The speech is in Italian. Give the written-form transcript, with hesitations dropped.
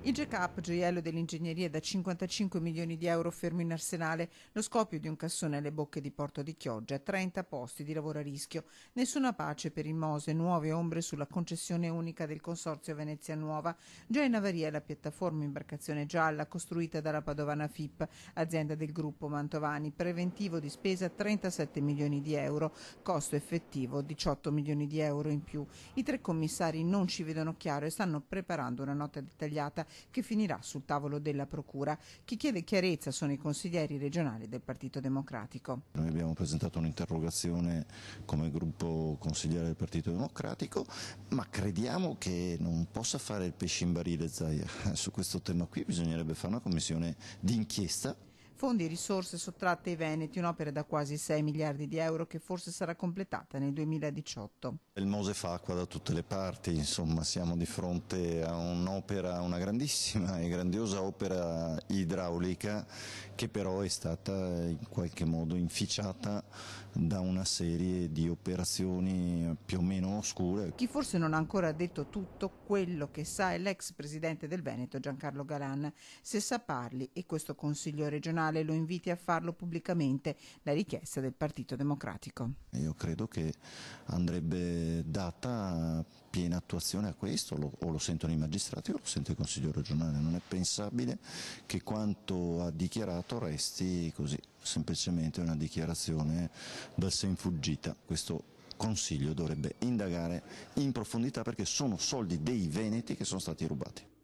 Il Jack-up, gioiello dell'ingegneria da 55 milioni di euro fermo in arsenale, lo scoppio di un cassone alle bocche di Porto di Chioggia, 30 posti di lavoro a rischio, nessuna pace per il Mose, nuove ombre sulla concessione unica del Consorzio Venezia Nuova, già in avaria la piattaforma imbarcazione gialla costruita dalla Padovana FIP, azienda del gruppo Mantovani, preventivo di spesa 37 milioni di euro, costo effettivo 18 milioni di euro in più. I tre commissari non ci vedono chiaro e stanno preparando una nota dettagliata che finirà sul tavolo della Procura. Chi chiede chiarezza sono i consiglieri regionali del Partito Democratico. Noi abbiamo presentato un'interrogazione come gruppo consigliere del Partito Democratico, ma crediamo che non possa fare il pesce in barile Zaia. Su questo tema qui bisognerebbe fare una commissione d'inchiesta. Fondi e risorse sottratte ai Veneti, un'opera da quasi 6 miliardi di euro che forse sarà completata nel 2018. Il Mose fa acqua da tutte le parti, insomma siamo di fronte a un'opera, una grandissima e grandiosa opera idraulica che però è stata in qualche modo inficiata da una serie di operazioni più o meno oscure. Chi forse non ha ancora detto tutto quello che sa è l'ex presidente del Veneto Giancarlo Galan. Se sa parli e questo Consiglio regionale lo inviti a farlo pubblicamente, la richiesta del Partito Democratico. Io credo che andrebbe data piena attuazione a questo, o lo sentono i magistrati o lo sente il Consiglio regionale. Non è pensabile che quanto ha dichiarato resti così, semplicemente una dichiarazione dal sen fuggita. Questo Consiglio dovrebbe indagare in profondità perché sono soldi dei veneti che sono stati rubati.